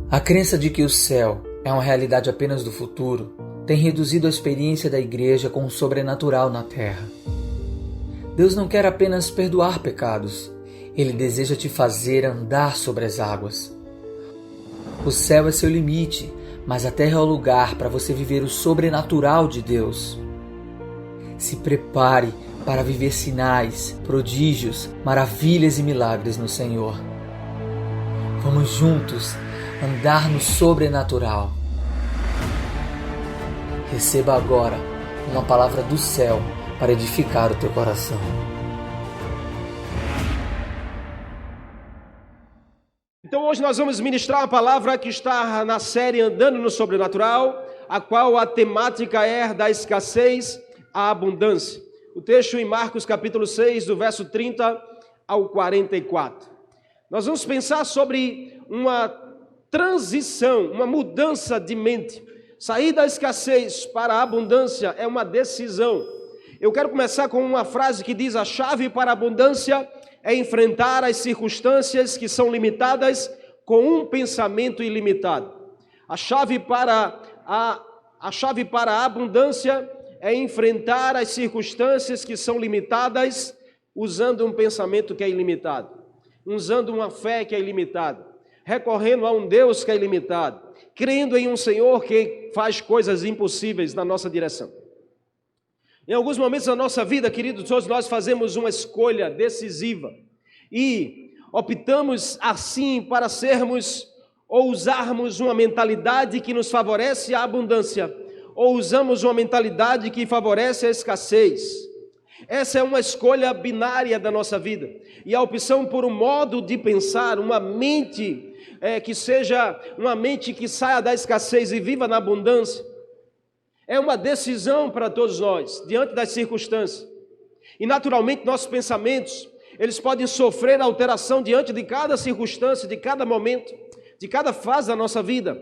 A crença de que o céu é uma realidade apenas do futuro tem reduzido a experiência da igreja com o sobrenatural na terra. Deus não quer apenas perdoar pecados, Ele deseja te fazer andar sobre as águas. O céu é seu limite, mas a terra é o lugar para você viver o sobrenatural de Deus. Se prepare para viver sinais, prodígios, maravilhas e milagres no Senhor. Vamos juntos andar no sobrenatural. Receba agora uma palavra do céu para edificar o teu coração. Então hoje nós vamos ministrar uma palavra que está na série Andando no Sobrenatural, a qual a temática é da escassez à abundância. O texto em Marcos capítulo 6, do verso 30 ao 44. Nós vamos pensar sobre uma transição, uma mudança de mente. Sair da escassez para a abundância é uma decisão. Eu quero começar com uma frase que diz: a chave para a abundância é enfrentar as circunstâncias que são limitadas com um pensamento ilimitado. A chave para a abundância é enfrentar as circunstâncias que são limitadas usando um pensamento que é ilimitado, usando uma fé que é ilimitada, recorrendo a um Deus que é ilimitado, crendo em um Senhor que faz coisas impossíveis na nossa direção. Em alguns momentos da nossa vida, queridos, todos nós fazemos uma escolha decisiva e optamos assim para sermos ou usarmos uma mentalidade que nos favorece a abundância, ou usamos uma mentalidade que favorece a escassez. Essa é uma escolha binária da nossa vida, e a opção por um modo de pensar, uma mente que seja uma mente que saia da escassez e viva na abundância, é uma decisão para todos nós, diante das circunstâncias. E naturalmente nossos pensamentos, eles podem sofrer alteração diante de cada circunstância, de cada momento, de cada fase da nossa vida.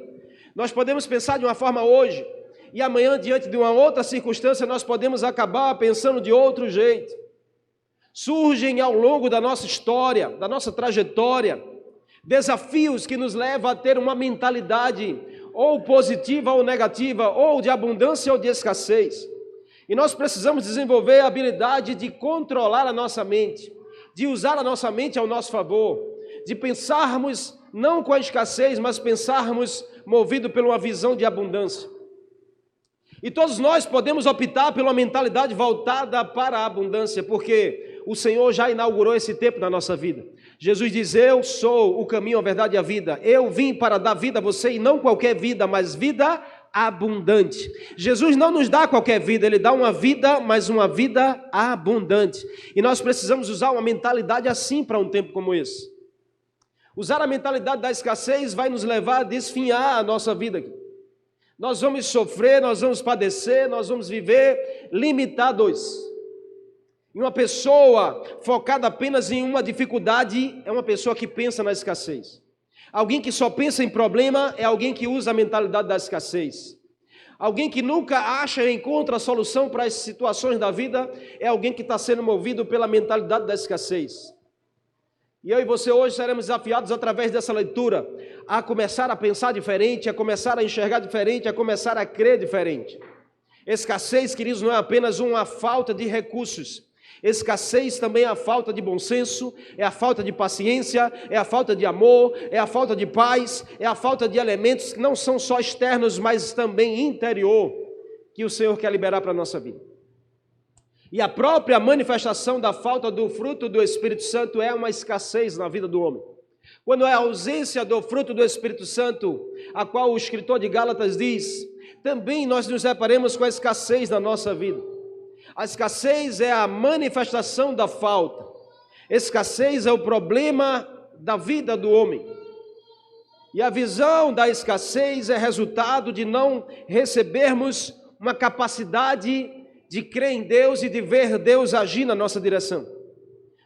Nós podemos pensar de uma forma hoje, e amanhã, diante de uma outra circunstância, nós podemos acabar pensando de outro jeito. Surgem ao longo da nossa história, da nossa trajetória, desafios que nos levam a ter uma mentalidade ou positiva ou negativa, ou de abundância ou de escassez. E nós precisamos desenvolver a habilidade de controlar a nossa mente, de usar a nossa mente ao nosso favor, de pensarmos não com a escassez, mas pensarmos movido por uma visão de abundância. E todos nós podemos optar por uma mentalidade voltada para a abundância, porque o Senhor já inaugurou esse tempo na nossa vida. Jesus diz: eu sou o caminho, a verdade e a vida. Eu vim para dar vida a você, e não qualquer vida, mas vida abundante. Jesus não nos dá qualquer vida, Ele dá uma vida, mas uma vida abundante. E nós precisamos usar uma mentalidade assim para um tempo como esse. Usar a mentalidade da escassez vai nos levar a desfinhar a nossa vida aqui. Nós vamos sofrer, nós vamos padecer, nós vamos viver limitados. E uma pessoa focada apenas em uma dificuldade é uma pessoa que pensa na escassez. Alguém que só pensa em problema é alguém que usa a mentalidade da escassez. Alguém que nunca acha e encontra a solução para as situações da vida é alguém que está sendo movido pela mentalidade da escassez. E eu e você hoje seremos desafiados através dessa leitura a começar a pensar diferente, a começar a enxergar diferente, a começar a crer diferente. Escassez, queridos, não é apenas uma falta de recursos. Escassez também é a falta de bom senso, é a falta de paciência, é a falta de amor, é a falta de paz, é a falta de elementos que não são só externos, mas também interior, que o Senhor quer liberar para a nossa vida. E a própria manifestação da falta do fruto do Espírito Santo é uma escassez na vida do homem. Quando é a ausência do fruto do Espírito Santo, a qual o escritor de Gálatas diz, também nós nos deparamos com a escassez na nossa vida. A escassez é a manifestação da falta. Escassez é o problema da vida do homem. E a visão da escassez é resultado de não recebermos uma capacidade de crer em Deus e de ver Deus agir na nossa direção.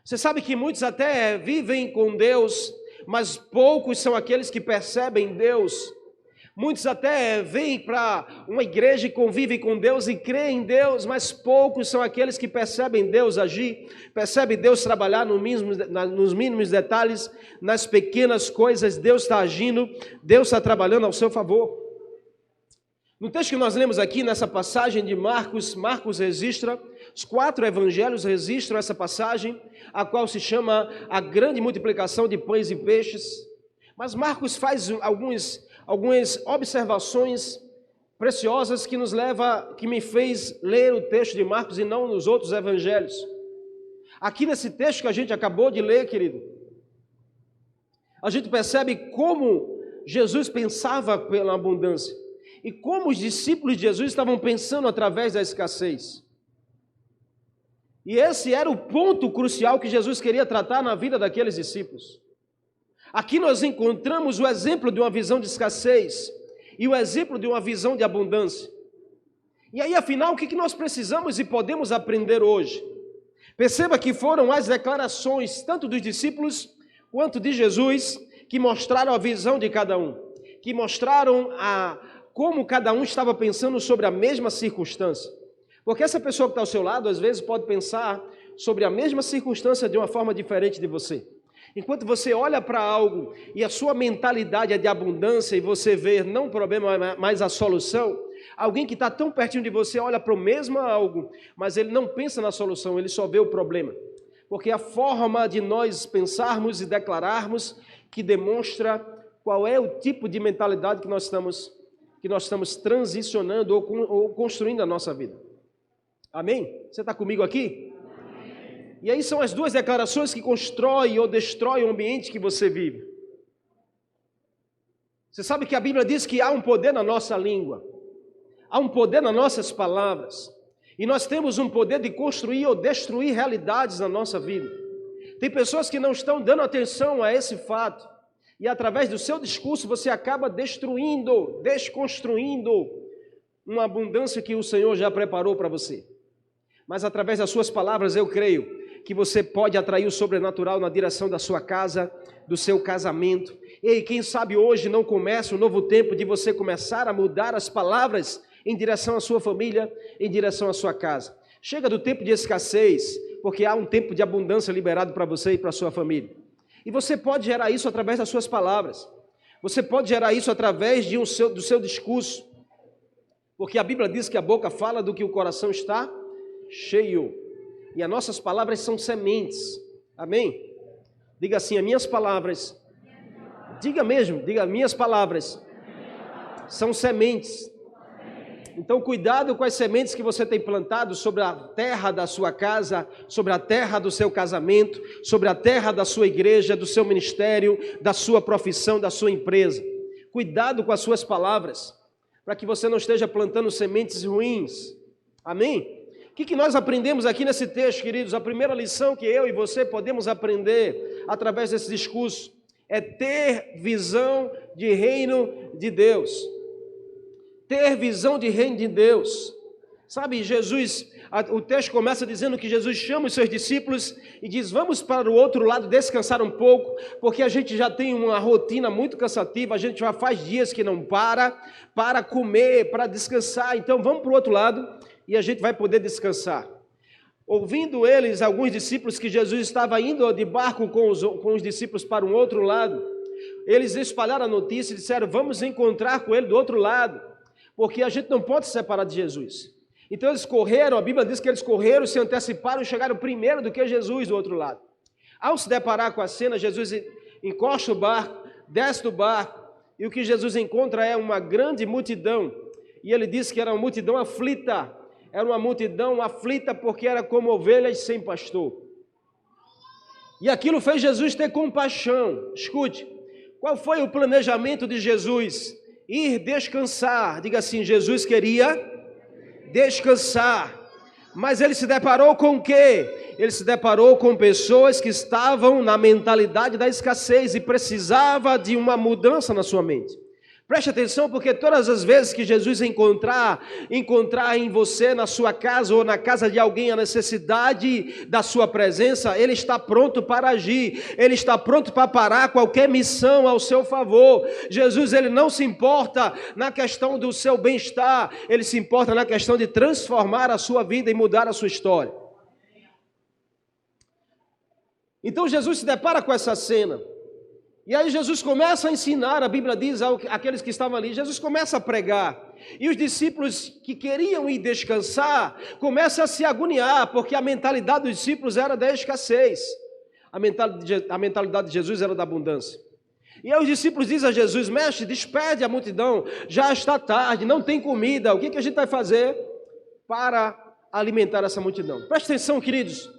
Você sabe que muitos até vivem com Deus, mas poucos são aqueles que percebem Deus. Muitos até vêm para uma igreja e convivem com Deus e creem em Deus, mas poucos são aqueles que percebem Deus agir, percebem Deus trabalhar nos mínimos detalhes, nas pequenas coisas. Deus está agindo, Deus está trabalhando ao seu favor. No texto que nós lemos aqui, nessa passagem de Marcos, Marcos registra, os 4 evangelhos registram essa passagem, a qual se chama a grande multiplicação de pães e peixes. Mas Marcos faz algumas observações preciosas que me fez ler o texto de Marcos e não nos outros evangelhos. Aqui nesse texto que a gente acabou de ler, querido, a gente percebe como Jesus pensava pela abundância e como os discípulos de Jesus estavam pensando através da escassez. E esse era o ponto crucial que Jesus queria tratar na vida daqueles discípulos. Aqui nós encontramos o exemplo de uma visão de escassez e o exemplo de uma visão de abundância. E aí, afinal, o que nós precisamos e podemos aprender hoje? Perceba que foram as declarações, tanto dos discípulos quanto de Jesus, que mostraram a visão de cada um, que mostraram como cada um estava pensando sobre a mesma circunstância. Porque essa pessoa que está ao seu lado, às vezes, pode pensar sobre a mesma circunstância de uma forma diferente de você. Enquanto você olha para algo e a sua mentalidade é de abundância e você vê não o problema, mas a solução, alguém que está tão pertinho de você olha para o mesmo algo, mas ele não pensa na solução, ele só vê o problema. Porque a forma de nós pensarmos e declararmos que demonstra qual é o tipo de mentalidade que nós estamos transicionando ou construindo na nossa vida. Amém? Você está comigo aqui? E aí são as duas declarações que constroem ou destroem o ambiente que você vive. Você sabe que a Bíblia diz que há um poder na nossa língua, há um poder nas nossas palavras, e nós temos um poder de construir ou destruir realidades na nossa vida. Tem pessoas que não estão dando atenção a esse fato, e através do seu discurso você acaba destruindo, desconstruindo uma abundância que o Senhor já preparou para você. Mas através das suas palavras eu creio que você pode atrair o sobrenatural na direção da sua casa, do seu casamento. E quem sabe hoje não começa um novo tempo de você começar a mudar as palavras em direção à sua família, em direção à sua casa. Chega do tempo de escassez, porque há um tempo de abundância liberado para você e para a sua família. E você pode gerar isso através das suas palavras. Você pode gerar isso através do seu discurso. Porque a Bíblia diz que a boca fala do que o coração está cheio. E as nossas palavras são sementes. Amém? Diga assim, as minhas palavras. Diga mesmo, diga, minhas palavras são sementes. Então, cuidado com as sementes que você tem plantado sobre a terra da sua casa, sobre a terra do seu casamento, sobre a terra da sua igreja, do seu ministério, da sua profissão, da sua empresa. Cuidado com as suas palavras, para que você não esteja plantando sementes ruins. Amém? O que nós aprendemos aqui nesse texto, queridos? A primeira lição que eu e você podemos aprender através desse discurso é ter visão de reino de Deus. Ter visão de reino de Deus. Sabe, Jesus, o texto começa dizendo que Jesus chama os seus discípulos e diz, vamos para o outro lado descansar um pouco, porque a gente já tem uma rotina muito cansativa, a gente já faz dias que não para comer, para descansar, então vamos para o outro lado e a gente vai poder descansar. Ouvindo eles, alguns discípulos, que Jesus estava indo de barco com os discípulos para um outro lado, eles espalharam a notícia e disseram, vamos encontrar com ele do outro lado, porque a gente não pode se separar de Jesus. Então eles correram, a Bíblia diz que eles correram, se anteciparam e chegaram primeiro do que Jesus do outro lado. Ao se deparar com a cena, Jesus encosta o barco, desce do barco, e o que Jesus encontra é uma grande multidão, e ele disse que era uma multidão aflita. Era uma multidão aflita porque era como ovelhas sem pastor. E aquilo fez Jesus ter compaixão. Escute, qual foi o planejamento de Jesus? Ir descansar. Diga assim, Jesus queria descansar. Mas ele se deparou com o quê? Ele se deparou com pessoas que estavam na mentalidade da escassez e precisava de uma mudança na sua mente. Preste atenção, porque todas as vezes que Jesus encontrar em você, na sua casa ou na casa de alguém, a necessidade da sua presença, Ele está pronto para agir, Ele está pronto para parar qualquer missão ao seu favor. Jesus, Ele não se importa na questão do seu bem-estar, Ele se importa na questão de transformar a sua vida e mudar a sua história. Então Jesus se depara com essa cena. E aí Jesus começa a ensinar, a Bíblia diz, àqueles que estavam ali, Jesus começa a pregar. E os discípulos que queriam ir descansar, começam a se agoniar, porque a mentalidade dos discípulos era da escassez. A mentalidade de Jesus era da abundância. E aí os discípulos dizem a Jesus: mestre, despede a multidão, já está tarde, não tem comida, o que a gente vai fazer para alimentar essa multidão? Preste atenção, queridos,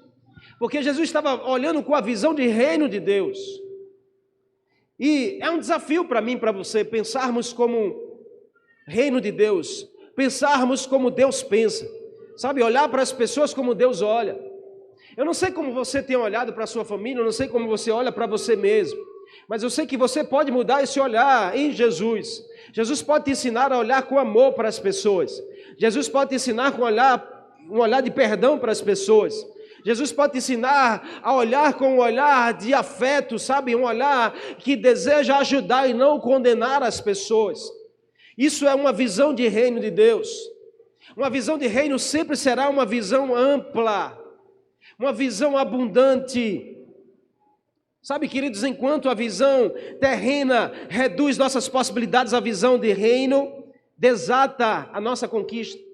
porque Jesus estava olhando com a visão de reino de Deus. E é um desafio para mim e para você pensarmos como reino de Deus, pensarmos como Deus pensa, sabe, olhar para as pessoas como Deus olha. Eu não sei como você tem olhado para a sua família, eu não sei como você olha para você mesmo, mas eu sei que você pode mudar esse olhar em Jesus. Jesus pode te ensinar a olhar com amor para as pessoas, Jesus pode te ensinar com um olhar de perdão para as pessoas. Jesus pode te ensinar a olhar com um olhar de afeto, sabe? Um olhar que deseja ajudar e não condenar as pessoas. Isso é uma visão de reino de Deus. Uma visão de reino sempre será uma visão ampla, uma visão abundante. Sabe, queridos, enquanto a visão terrena reduz nossas possibilidades, a visão de reino desata a nossa conquista.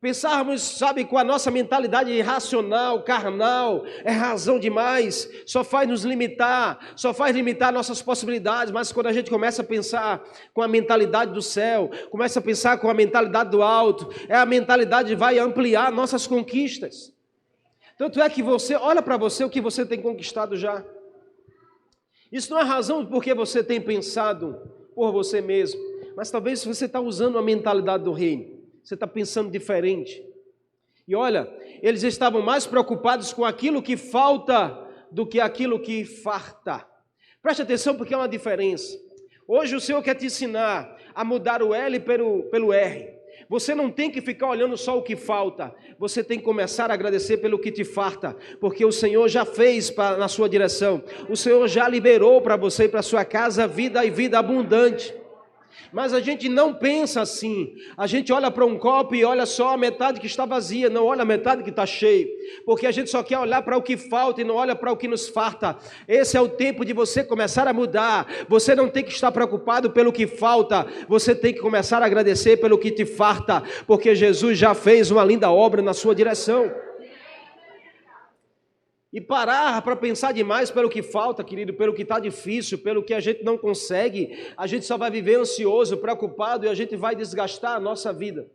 Pensarmos, sabe, com a nossa mentalidade irracional, carnal, é razão demais, só faz nos limitar, só faz limitar nossas possibilidades, mas quando a gente começa a pensar com a mentalidade do céu, começa a pensar com a mentalidade do alto, a mentalidade vai ampliar nossas conquistas. Tanto é que você, olha para você o que você tem conquistado já. Isso não é razão porque você tem pensado por você mesmo, mas talvez você está usando a mentalidade do reino. Você está pensando diferente. E olha, eles estavam mais preocupados com aquilo que falta do que aquilo que farta. Preste atenção, porque é uma diferença. Hoje o Senhor quer te ensinar a mudar o L pelo R. Você não tem que ficar olhando só o que falta. Você tem que começar a agradecer pelo que te farta, porque o Senhor já fez na sua direção. O Senhor já liberou para você e para sua casa vida e vida abundante. Mas a gente não pensa assim. A gente olha para um copo e olha só a metade que está vazia, não olha a metade que está cheio, porque a gente só quer olhar para o que falta e não olha para o que nos farta. Esse é o tempo de você começar a mudar. Você não tem que estar preocupado pelo que falta, você tem que começar a agradecer pelo que te farta, porque Jesus já fez uma linda obra na sua direção. E parar para pensar demais pelo que falta, querido, pelo que está difícil, pelo que a gente não consegue, a gente só vai viver ansioso, preocupado, e a gente vai desgastar a nossa vida.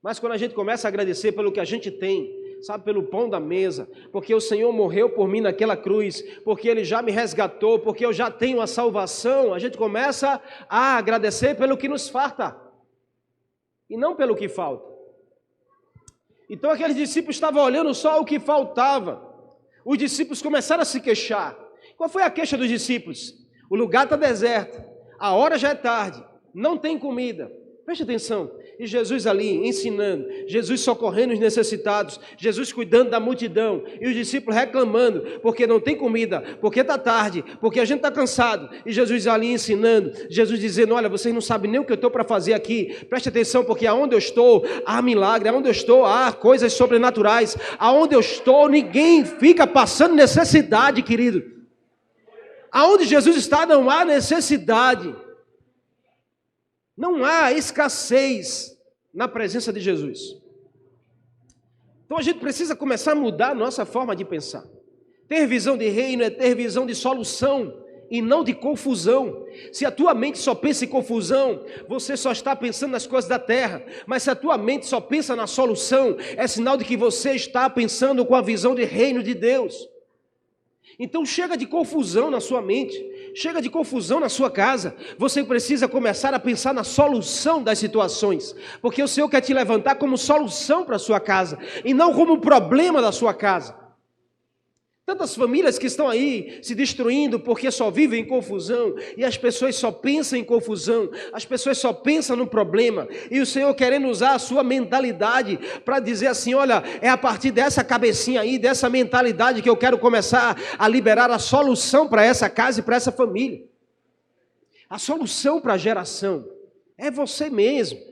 Mas quando a gente começa a agradecer pelo que a gente tem, sabe, pelo pão da mesa, porque o Senhor morreu por mim naquela cruz, porque Ele já me resgatou, porque eu já tenho a salvação, a gente começa a agradecer pelo que nos falta, e não pelo que falta. Então aqueles discípulos estavam olhando só o que faltava. Os discípulos começaram a se queixar. Qual foi a queixa dos discípulos? O lugar está deserto, a hora já é tarde, não tem comida. Preste atenção. E Jesus ali ensinando, Jesus socorrendo os necessitados, Jesus cuidando da multidão, e os discípulos reclamando, porque não tem comida, porque está tarde, porque a gente está cansado, e Jesus ali ensinando, Jesus dizendo: olha, vocês não sabem nem o que eu estou para fazer aqui, preste atenção, porque aonde eu estou, há milagre, aonde eu estou, há coisas sobrenaturais, aonde eu estou, ninguém fica passando necessidade, querido. Aonde Jesus está, não há necessidade. Não há escassez na presença de Jesus. Então a gente precisa começar a mudar a nossa forma de pensar. Ter visão de reino é ter visão de solução e não de confusão. Se a tua mente só pensa em confusão, você só está pensando nas coisas da terra. Mas se a tua mente só pensa na solução, é sinal de que você está pensando com a visão de reino de Deus. Então chega de confusão na sua mente, chega de confusão na sua casa. Você precisa começar a pensar na solução das situações, porque o Senhor quer te levantar como solução para a sua casa, e não como problema da sua casa. Tantas famílias que estão aí se destruindo porque só vivem em confusão, e as pessoas só pensam em confusão, as pessoas só pensam no problema, e o Senhor querendo usar a sua mentalidade para dizer assim: olha, é a partir dessa cabecinha aí, dessa mentalidade que eu quero começar a liberar a solução para essa casa e para essa família. A solução para a geração é você mesmo.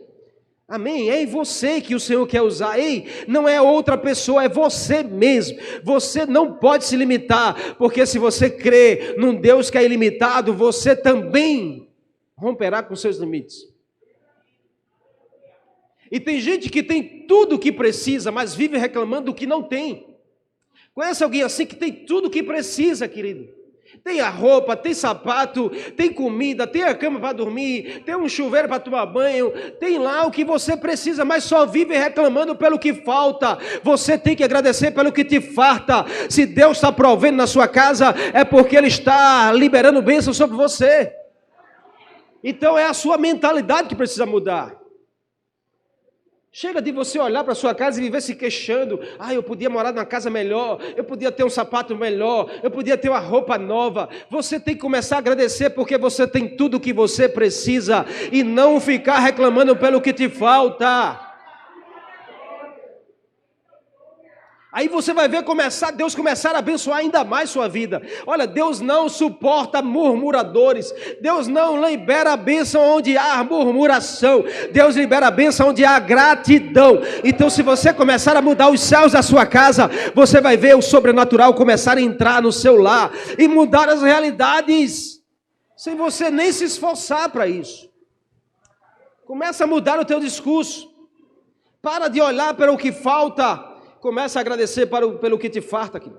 Amém? É em você que o Senhor quer usar. Ei, não é outra pessoa, é você mesmo. Você não pode se limitar, porque se você crê num Deus que é ilimitado, você também romperá com seus limites. E tem gente que tem tudo o que precisa, mas vive reclamando do que não tem. Conhece alguém assim que tem tudo o que precisa, querido? Tem a roupa, tem sapato, tem comida, tem a cama para dormir, tem um chuveiro para tomar banho, tem lá o que você precisa, mas só vive reclamando pelo que falta. Você tem que agradecer pelo que te farta. Se Deus está provendo na sua casa, é porque Ele está liberando bênção sobre você. Então é a sua mentalidade que precisa mudar. Chega de você olhar para a sua casa e viver se queixando: ah, eu podia morar numa casa melhor, eu podia ter um sapato melhor, eu podia ter uma roupa nova. Você tem que começar a agradecer porque você tem tudo o que você precisa e não ficar reclamando pelo que te falta. Aí você vai ver Deus começar a abençoar ainda mais sua vida. Olha, Deus não suporta murmuradores. Deus não libera a bênção onde há murmuração. Deus libera a bênção onde há gratidão. Então, se você começar a mudar os céus da sua casa, você vai ver o sobrenatural começar a entrar no seu lar e mudar as realidades, sem você nem se esforçar para isso. Começa a mudar o teu discurso. Para de olhar para o que falta. Começa a agradecer pelo que te farta aqui.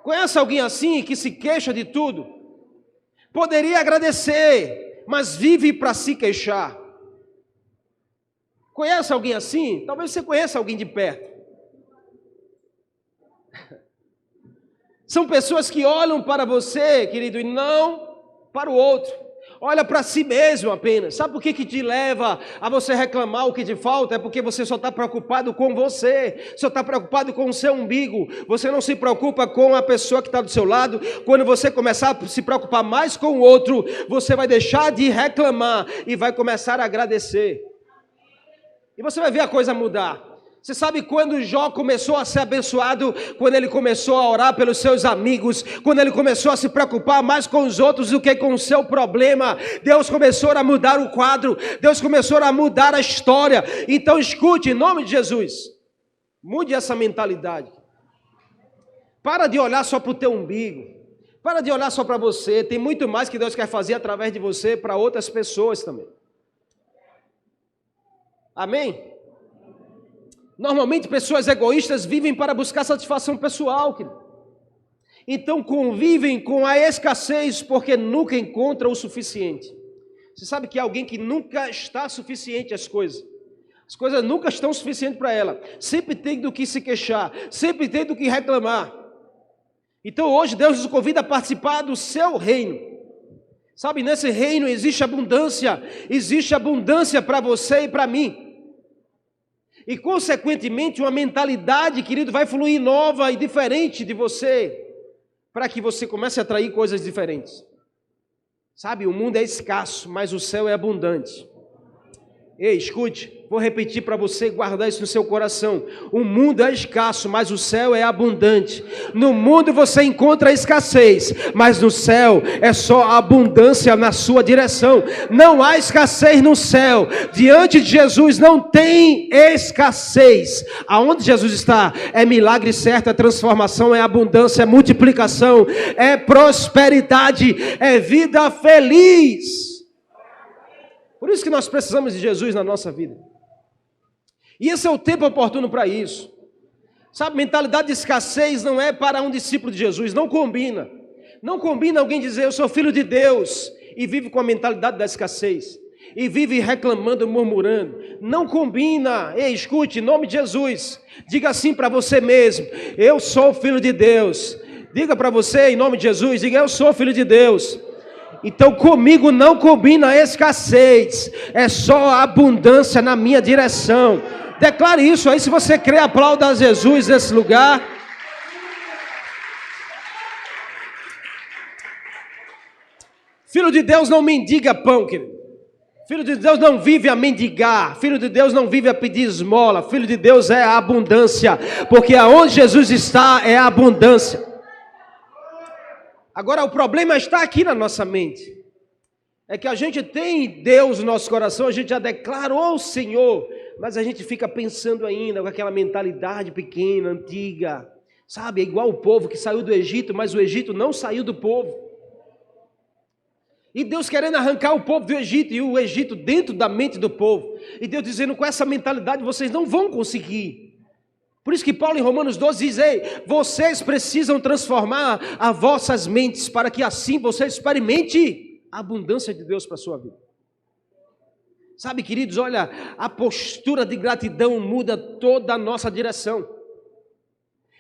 Conhece alguém assim que se queixa de tudo? Poderia agradecer, mas vive para se queixar. Conhece alguém assim? Talvez você conheça alguém de perto. São pessoas que olham para você, querido, e não para o outro. Olha para si mesmo apenas. Sabe por que te leva a você reclamar o que te falta? É porque você só está preocupado com você, só está preocupado com o seu umbigo. Você não se preocupa com a pessoa que está do seu lado. Quando você começar a se preocupar mais com o outro, você vai deixar de reclamar e vai começar a agradecer. E você vai ver a coisa mudar. Você sabe quando Jó começou a ser abençoado? Quando ele começou a orar pelos seus amigos, quando ele começou a se preocupar mais com os outros do que com o seu problema. Deus começou a mudar o quadro, Deus começou a mudar a história. Então escute, em nome de Jesus, mude essa mentalidade. Para de olhar só para o teu umbigo, para de olhar só para você. Tem muito mais que Deus quer fazer através de você para outras pessoas também. Amém? Normalmente pessoas egoístas vivem para buscar satisfação pessoal, querido. Então convivem com a escassez porque nunca encontram o suficiente. Você sabe que alguém que nunca está suficiente as coisas nunca estão suficientes para ela. Sempre tem do que se queixar, sempre tem do que reclamar. Então hoje Deus nos convida a participar do seu reino. Sabe, nesse reino existe abundância para você e para mim. E, consequentemente, uma mentalidade, querido, vai fluir nova e diferente de você, para que você comece a atrair coisas diferentes. Sabe, o mundo é escasso, mas o céu é abundante. Ei, escute, vou repetir para você guardar isso no seu coração. O mundo é escasso, mas o céu é abundante. No mundo você encontra escassez, mas no céu é só abundância na sua direção. Não há escassez no céu. Diante de Jesus não tem escassez. Aonde Jesus está é milagre certo, é transformação, é abundância, é multiplicação, é prosperidade, é vida feliz. Por isso que nós precisamos de Jesus na nossa vida. E esse é o tempo oportuno para isso. Sabe, mentalidade de escassez não é para um discípulo de Jesus, não combina. Não combina alguém dizer, eu sou filho de Deus, e vive com a mentalidade da escassez. E vive reclamando, murmurando. Não combina. Ei, escute, em nome de Jesus, diga assim para você mesmo, eu sou filho de Deus. Diga para você, em nome de Jesus, diga, eu sou filho de Deus. Então comigo não combina a escassez, é só a abundância na minha direção. Declare isso aí, se você crê, aplauda a Jesus nesse lugar. Filho de Deus não mendiga pão, querido. Filho de Deus não vive a mendigar. Filho de Deus não vive a pedir esmola. Filho de Deus é a abundância. Porque aonde Jesus está é a abundância. Agora o problema está aqui na nossa mente. É que a gente tem Deus no nosso coração, a gente já declarou o Senhor, mas a gente fica pensando ainda com aquela mentalidade pequena, antiga. Sabe, é igual o povo que saiu do Egito, mas o Egito não saiu do povo. E Deus querendo arrancar o povo do Egito, e o Egito dentro da mente do povo. E Deus dizendo, com essa mentalidade vocês não vão conseguir. Por isso que Paulo em Romanos 12 diz, ei, vocês precisam transformar as vossas mentes, para que assim você experimente a abundância de Deus para a sua vida. Sabe, queridos, olha, a postura de gratidão muda toda a nossa direção.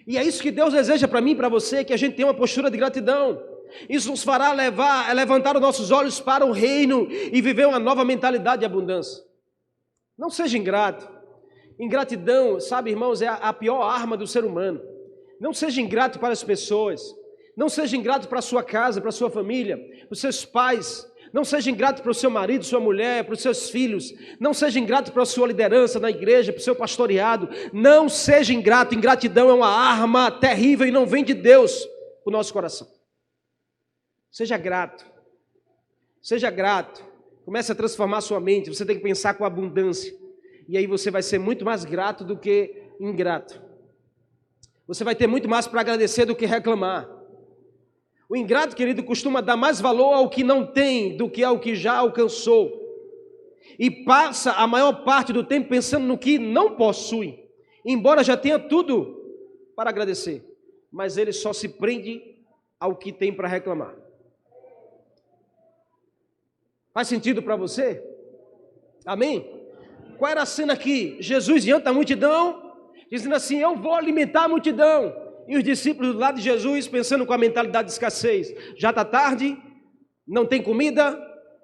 E é isso que Deus deseja para mim e para você, que a gente tenha uma postura de gratidão. Isso nos fará levantar os nossos olhos para o reino e viver uma nova mentalidade de abundância. Não seja ingrato. Ingratidão, sabe, irmãos, é a pior arma do ser humano. Não seja ingrato para as pessoas. Não seja ingrato para a sua casa, para a sua família, para os seus pais. Não seja ingrato para o seu marido, sua mulher, para os seus filhos. Não seja ingrato para a sua liderança na igreja, para o seu pastoreado. Não seja ingrato. Ingratidão é uma arma terrível e não vem de Deus para o nosso coração. Seja grato. Seja grato. Comece a transformar a sua mente. Você tem que pensar com abundância. E aí você vai ser muito mais grato do que ingrato. Você vai ter muito mais para agradecer do que reclamar. O ingrato, querido, costuma dar mais valor ao que não tem do que ao que já alcançou. E passa a maior parte do tempo pensando no que não possui. Embora já tenha tudo para agradecer. Mas ele só se prende ao que tem para reclamar. Faz sentido para você? Amém? Qual era a cena aqui? Jesus diante da multidão, dizendo assim, eu vou alimentar a multidão. E os discípulos do lado de Jesus, pensando com a mentalidade de escassez. Já está tarde, não tem comida,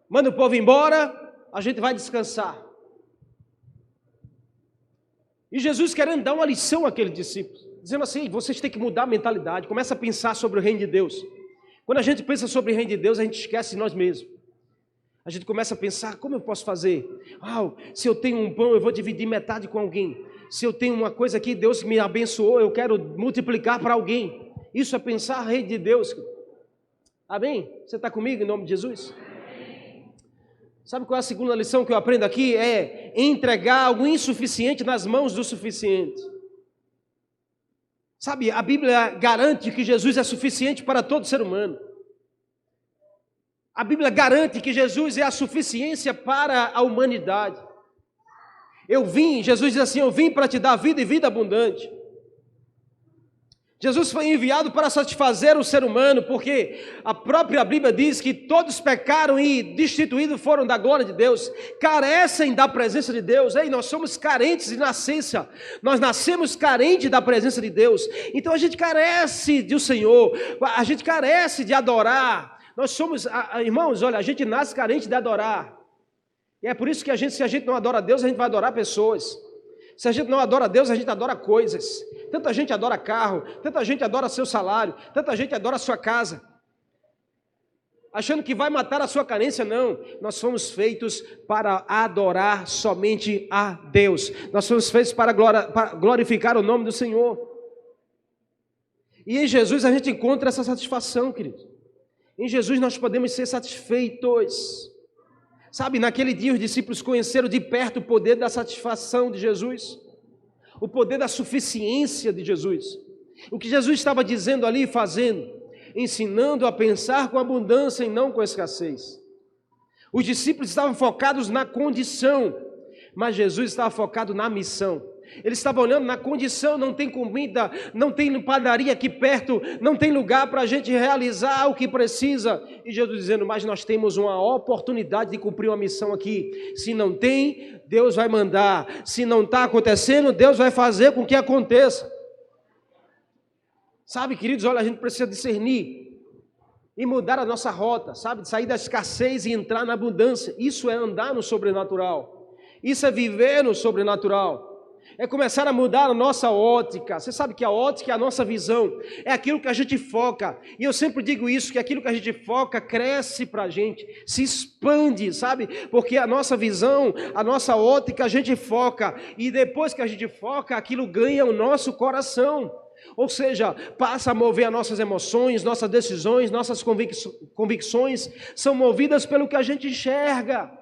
manda o povo embora, a gente vai descansar. E Jesus querendo dar uma lição àqueles discípulos, dizendo assim, vocês têm que mudar a mentalidade, começa a pensar sobre o reino de Deus. Quando a gente pensa sobre o reino de Deus, a gente esquece de nós mesmos. A gente começa a pensar, como eu posso fazer? Se eu tenho um pão, eu vou dividir metade com alguém. Se eu tenho uma coisa aqui, Deus me abençoou, eu quero multiplicar para alguém. Isso é pensar reino de Deus. Amém? Você está comigo em nome de Jesus? Amém. Sabe qual é a segunda lição que eu aprendo aqui? É entregar o insuficiente nas mãos do suficiente. Sabe, a Bíblia garante que Jesus é suficiente para todo ser humano. A Bíblia garante que Jesus é a suficiência para a humanidade. Jesus diz assim, eu vim para te dar vida e vida abundante. Jesus foi enviado para satisfazer o ser humano, porque a própria Bíblia diz que todos pecaram e destituídos foram da glória de Deus, carecem da presença de Deus. Nós somos carentes de nascença, nós nascemos carentes da presença de Deus, então a gente carece do Senhor, a gente carece de adorar. Nós somos, irmãos, olha, a gente nasce carente de adorar. E é por isso que se a gente não adora a Deus, a gente vai adorar pessoas. Se a gente não adora a Deus, a gente adora coisas. Tanta gente adora carro, tanta gente adora seu salário, tanta gente adora a sua casa. Achando que vai matar a sua carência, não. Nós fomos feitos para adorar somente a Deus. Nós fomos feitos para glorificar o nome do Senhor. E em Jesus a gente encontra essa satisfação, querido. Em Jesus nós podemos ser satisfeitos. Sabe, naquele dia os discípulos conheceram de perto o poder da satisfação de Jesus. O poder da suficiência de Jesus. O que Jesus estava dizendo ali e fazendo. Ensinando a pensar com abundância e não com escassez. Os discípulos estavam focados na condição. Mas Jesus estava focado na missão. Ele estava olhando na condição, não tem comida, não tem padaria aqui perto, não tem lugar para a gente realizar o que precisa. E Jesus dizendo, mas nós temos uma oportunidade de cumprir uma missão aqui. Se não tem, Deus vai mandar. Se não está acontecendo, Deus vai fazer com que aconteça. Sabe, queridos, olha, a gente precisa discernir e mudar a nossa rota, sabe, sair da escassez e entrar na abundância. Isso é andar no sobrenatural. Isso é viver no sobrenatural. É começar a mudar a nossa ótica. Você sabe que a ótica é a nossa visão, é aquilo que a gente foca. E eu sempre digo isso, que aquilo que a gente foca cresce para a gente, se expande, sabe? Porque a nossa visão, a nossa ótica, a gente foca. E depois que a gente foca, aquilo ganha o nosso coração. Ou seja, passa a mover as nossas emoções, nossas decisões, nossas convicções são movidas pelo que a gente enxerga.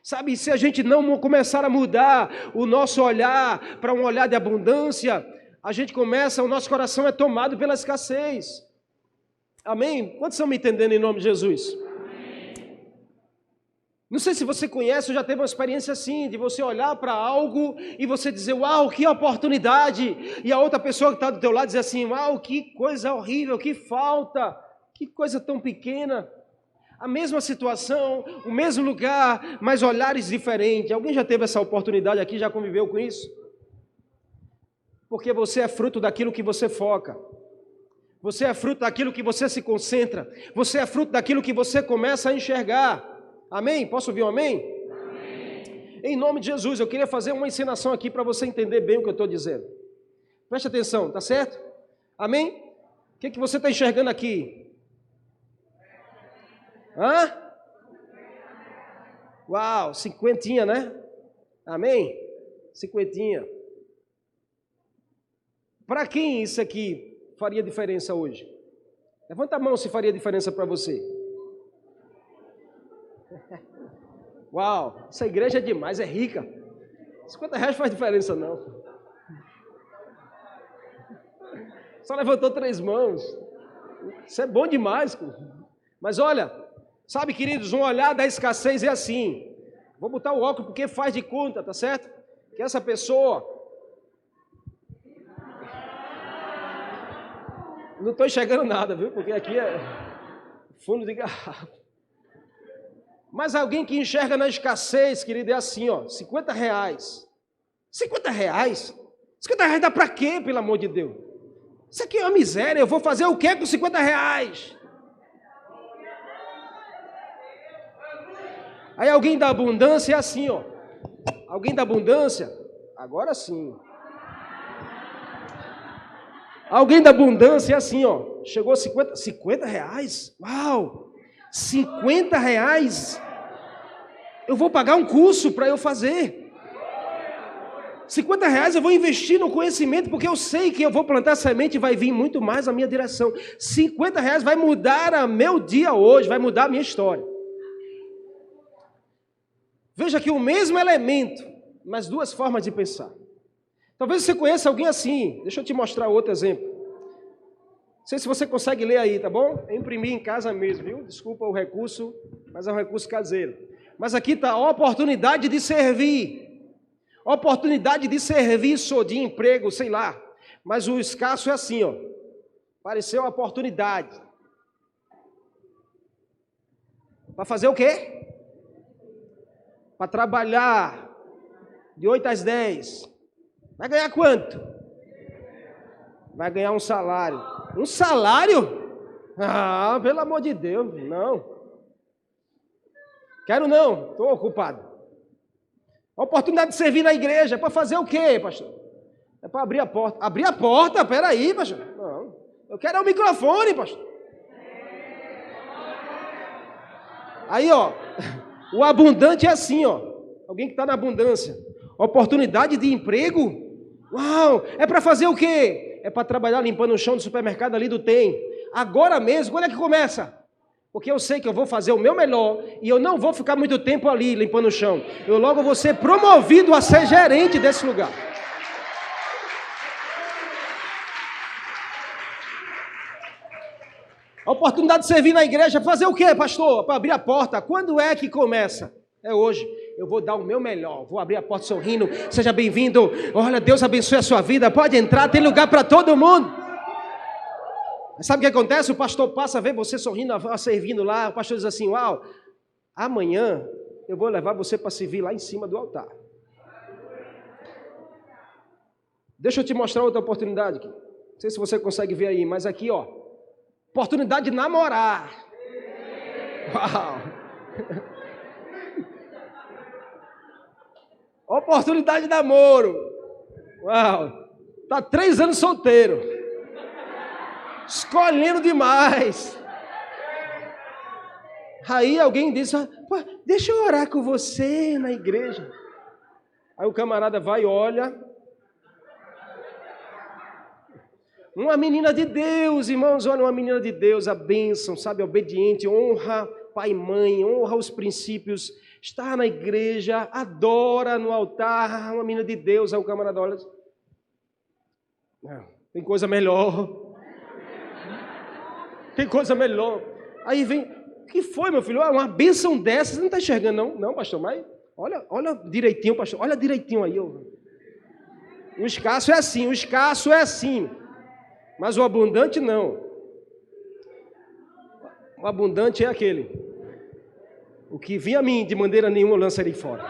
Sabe, se a gente não começar a mudar o nosso olhar para um olhar de abundância, o nosso coração é tomado pela escassez. Amém? Quantos estão me entendendo em nome de Jesus? Amém. Não sei se você conhece ou já teve uma experiência assim, de você olhar para algo e você dizer, uau, que oportunidade, e a outra pessoa que está do teu lado dizer assim, uau, que coisa horrível, que falta, que coisa tão pequena. A mesma situação, o mesmo lugar, mas olhares diferentes. Alguém já teve essa oportunidade aqui, já conviveu com isso? Porque você é fruto daquilo que você foca. Você é fruto daquilo que você se concentra. Você é fruto daquilo que você começa a enxergar. Amém? Posso ouvir um amém? Amém. Em nome de Jesus, eu queria fazer uma ensinação aqui para você entender bem o que eu estou dizendo. Preste atenção, tá certo? Amém? O que você está enxergando aqui? Hã? Uau, 50, né? Amém? 50. Para quem isso aqui faria diferença hoje? Levanta a mão se faria diferença para você. Uau, essa igreja é demais, é rica. 50 reais faz diferença não. Só levantou 3 mãos. Isso é bom demais. Mas olha, sabe, queridos, um olhar da escassez é assim. Vou botar o óculos porque faz de conta, tá certo? Que essa pessoa... Não estou enxergando nada, viu? Porque aqui é fundo de garrafa. Mas alguém que enxerga na escassez, querido, é assim, ó, 50 reais. 50 reais? 50 reais dá para quê, pelo amor de Deus? Isso aqui é uma miséria, eu vou fazer o quê com 50 reais? Aí alguém da abundância é assim, ó. Alguém da abundância, agora sim. Alguém da abundância é assim, ó. Chegou 50 reais? Uau! 50 reais? Eu vou pagar um curso para eu fazer. 50 reais eu vou investir no conhecimento, porque eu sei que eu vou plantar semente e vai vir muito mais na minha direção. 50 reais vai mudar o meu dia hoje, vai mudar a minha história. Veja que o mesmo elemento, mas 2 formas de pensar. Talvez você conheça alguém assim. Deixa eu te mostrar outro exemplo. Não sei se você consegue ler aí, tá bom? Eu imprimi em casa mesmo, viu? Desculpa o recurso, mas é um recurso caseiro. Mas aqui está a oportunidade de servir. Oportunidade de serviço, de emprego, sei lá. Mas o escasso é assim, ó. Apareceu a oportunidade. Para fazer o quê? Para trabalhar de 8 às 10. Vai ganhar quanto? Vai ganhar um salário. Um salário? Ah, pelo amor de Deus, não. Quero não, estou ocupado. A oportunidade de servir na igreja, para fazer o quê, pastor? É para abrir a porta. Abrir a porta? Peraí, pastor. Não, eu quero o microfone, pastor. Aí, ó, o abundante é assim, ó. Alguém que está na abundância. Oportunidade de emprego? Uau, é para fazer o quê? É para trabalhar limpando o chão do supermercado ali do Tem. Agora mesmo, quando é que começa? Porque eu sei que eu vou fazer o meu melhor e eu não vou ficar muito tempo ali limpando o chão. Eu logo vou ser promovido a ser gerente desse lugar. A oportunidade de servir na igreja, fazer o quê, pastor? Para abrir a porta. Quando é que começa? É hoje. Eu vou dar o meu melhor. Vou abrir a porta sorrindo. Seja bem-vindo. Olha, Deus abençoe a sua vida. Pode entrar, tem lugar para todo mundo. Sabe o que acontece? O pastor passa a ver você sorrindo, servindo lá. O pastor diz assim, uau, amanhã eu vou levar você para servir lá em cima do altar. Deixa eu te mostrar outra oportunidade aqui. Não sei se você consegue ver aí, mas aqui, ó. Oportunidade de namorar. Uau! Oportunidade de namoro. Uau, tá 3 anos solteiro, escolhendo demais. Aí alguém disse, pô, deixa eu orar com você na igreja. Aí o camarada vai e olha. Uma menina de Deus, irmãos, olha, uma menina de Deus, a bênção, sabe, obediente, honra pai e mãe, honra os princípios, está na igreja, adora no altar, uma menina de Deus. Aí o camarada olha, não, tem coisa melhor. Tem coisa melhor. Aí vem, o que foi, meu filho? Uma bênção dessa, você não está enxergando, não? Não, pastor, mas olha direitinho, pastor, olha direitinho aí. O escasso é assim, o escasso é assim. Mas o abundante não. O abundante é aquele. O que vinha a mim, de maneira nenhuma, eu lançarei fora.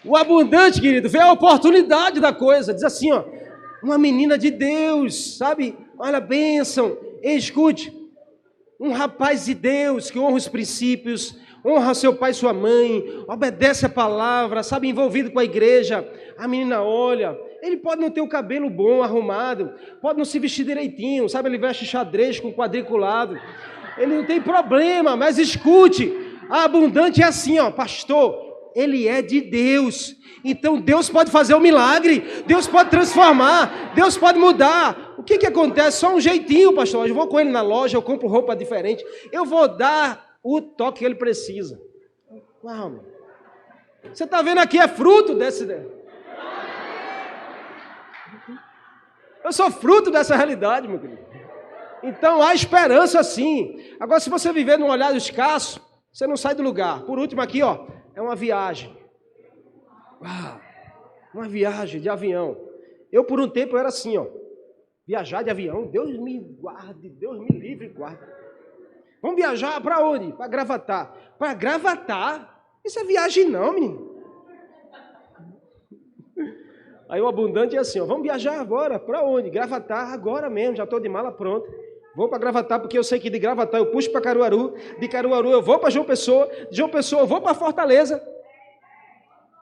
O abundante, querido, vê a oportunidade da coisa. Diz assim, ó, uma menina de Deus, sabe? Olha a bênção. Ei, escute. Um rapaz de Deus que honra os princípios, honra seu pai e sua mãe, obedece a palavra, sabe, envolvido com a igreja. A menina olha, ele pode não ter o cabelo bom, arrumado, pode não se vestir direitinho, sabe, ele veste xadrez com quadriculado. Ele não tem problema, mas escute, a abundante é assim, ó, pastor, ele é de Deus. Então Deus pode fazer um milagre, Deus pode transformar, Deus pode mudar. O que acontece? Só um jeitinho, pastor. Eu vou com ele na loja, eu compro roupa diferente, eu vou dar o toque que ele precisa. Uau, meu. Você está vendo aqui, é fruto desse... Eu sou fruto dessa realidade, meu querido. Então há esperança sim. Agora, se você viver num olhar escasso, você não sai do lugar. Por último aqui, ó, é uma viagem. Uau, uma viagem de avião. Eu, por um tempo, era assim, ó. Viajar de avião, Deus me guarde, Deus me livre e guarde. Vamos viajar para onde? Para Gravatar. Para Gravatar? Isso é viagem não, menino. Aí o abundante é assim, ó, vamos viajar agora, para onde? Gravatar, agora mesmo, já estou de mala pronta. Vou para Gravatar, porque eu sei que de Gravatar eu puxo para Caruaru, de Caruaru eu vou para João Pessoa, de João Pessoa eu vou para Fortaleza,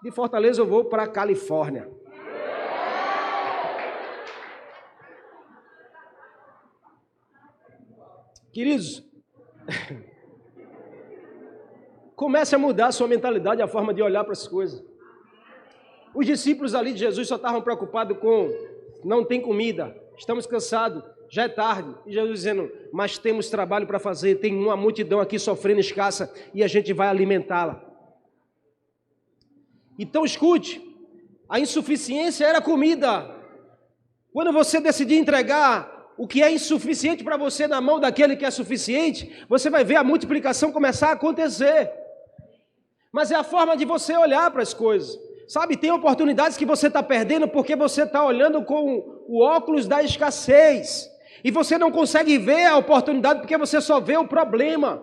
de Fortaleza eu vou para Califórnia. Queridos, comece a mudar a sua mentalidade, a forma de olhar para as coisas. Os discípulos ali de Jesus só estavam preocupados com não tem comida, estamos cansados, já é tarde. E Jesus dizendo, mas temos trabalho para fazer, tem uma multidão aqui sofrendo escassa e a gente vai alimentá-la. Então escute, a insuficiência era comida. Quando você decidir entregar o que é insuficiente para você na mão daquele que é suficiente, você vai ver a multiplicação começar a acontecer. Mas é a forma de você olhar para as coisas. Sabe, tem oportunidades que você está perdendo porque você está olhando com o óculos da escassez. E você não consegue ver a oportunidade porque você só vê o problema.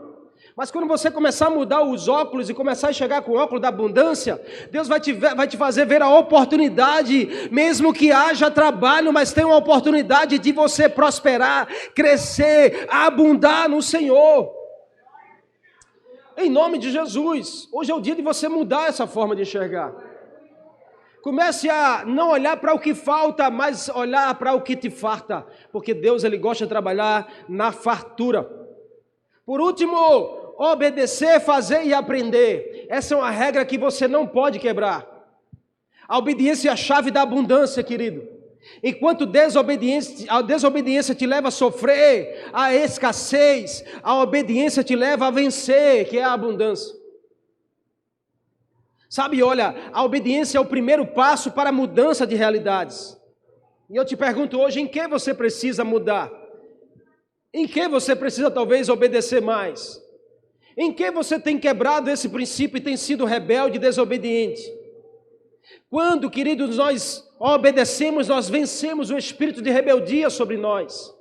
Mas quando você começar a mudar os óculos e começar a chegar com o óculos da abundância, Deus vai te fazer ver a oportunidade, mesmo que haja trabalho, mas tem uma oportunidade de você prosperar, crescer, abundar no Senhor. Em nome de Jesus, hoje é o dia de você mudar essa forma de enxergar. Comece a não olhar para o que falta, mas olhar para o que te farta, porque Deus ele gosta de trabalhar na fartura. Por último, obedecer, fazer e aprender. Essa é uma regra que você não pode quebrar. A obediência é a chave da abundância, querido. Enquanto a desobediência te leva a sofrer, a escassez, a obediência te leva a vencer, que é a abundância. Sabe, olha, a obediência é o primeiro passo para a mudança de realidades. E eu te pergunto hoje, em que você precisa mudar? Em que você precisa talvez obedecer mais? Em que você tem quebrado esse princípio e tem sido rebelde e desobediente? Quando, queridos, nós obedecemos, nós vencemos o espírito de rebeldia sobre nós.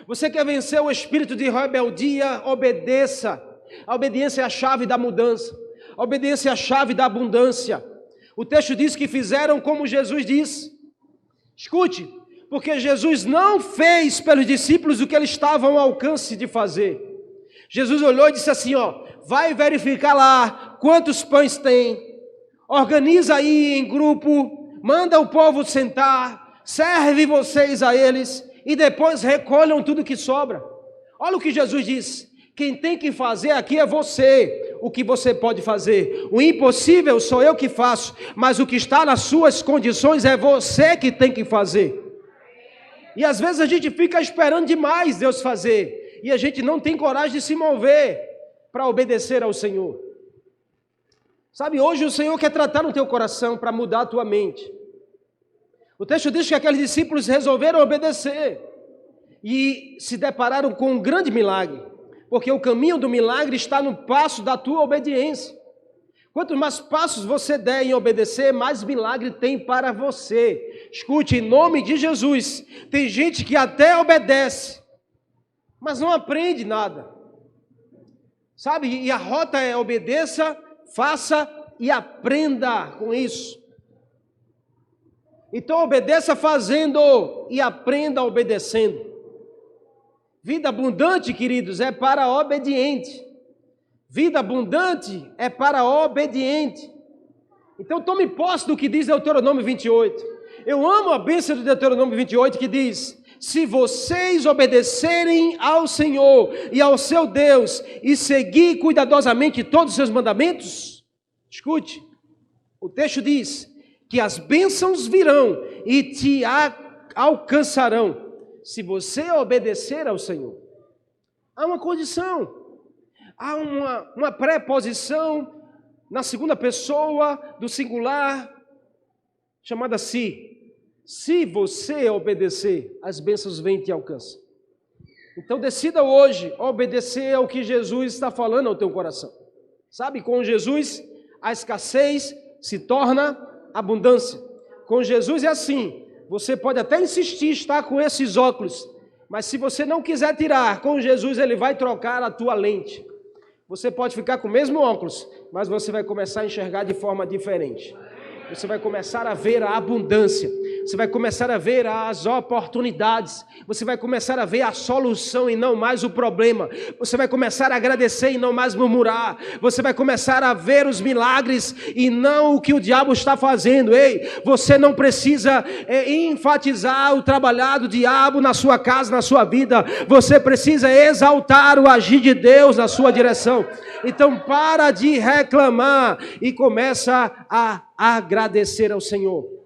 Você quer vencer o espírito de rebeldia? Obedeça. A obediência é a chave da mudança. A obediência é a chave da abundância. O texto diz que fizeram como Jesus disse. Escute, porque Jesus não fez pelos discípulos o que eles estavam ao alcance de fazer. Jesus olhou e disse assim, vai verificar lá quantos pães tem, organiza aí em grupo, manda o povo sentar, serve vocês a eles e depois recolham tudo que sobra. Olha o que Jesus diz, quem tem que fazer aqui é você, o que você pode fazer. O impossível sou eu que faço, mas o que está nas suas condições é você que tem que fazer. E às vezes a gente fica esperando demais Deus fazer, e a gente não tem coragem de se mover para obedecer ao Senhor. Sabe, hoje o Senhor quer tratar no teu coração para mudar a tua mente. O texto diz que aqueles discípulos resolveram obedecer e se depararam com um grande milagre, porque o caminho do milagre está no passo da tua obediência. Quanto mais passos você der em obedecer, mais milagre tem para você. Escute, em nome de Jesus, tem gente que até obedece, mas não aprende nada. Sabe, e a rota é obedeça, faça e aprenda com isso. Então obedeça fazendo e aprenda obedecendo. Vida abundante, queridos, é para obediente. Vida abundante é para obediente. Então tome posse do que diz Deuteronômio 28. Eu amo a bênção de Deuteronômio 28 que diz: se vocês obedecerem ao Senhor e ao seu Deus e seguir cuidadosamente todos os seus mandamentos, escute, o texto diz que as bênçãos virão e te alcançarão se você obedecer ao Senhor. Há uma condição. Há uma preposição na segunda pessoa do singular, chamada se. Se você obedecer, as bênçãos vêm e te alcançam. Então decida hoje obedecer ao que Jesus está falando ao teu coração. Sabe, com Jesus a escassez se torna abundância. Com Jesus é assim, você pode até insistir em estar com esses óculos, mas se você não quiser tirar, com Jesus ele vai trocar a tua lente. Você pode ficar com o mesmo óculos, mas você vai começar a enxergar de forma diferente. Você vai começar a ver a abundância. Você vai começar a ver as oportunidades. Você vai começar a ver a solução e não mais o problema. Você vai começar a agradecer e não mais murmurar. Você vai começar a ver os milagres e não o que o diabo está fazendo. Ei, você não precisa enfatizar o trabalhar do diabo na sua casa, na sua vida. Você precisa exaltar o agir de Deus na sua direção. Então para de reclamar e começa a agradecer ao Senhor.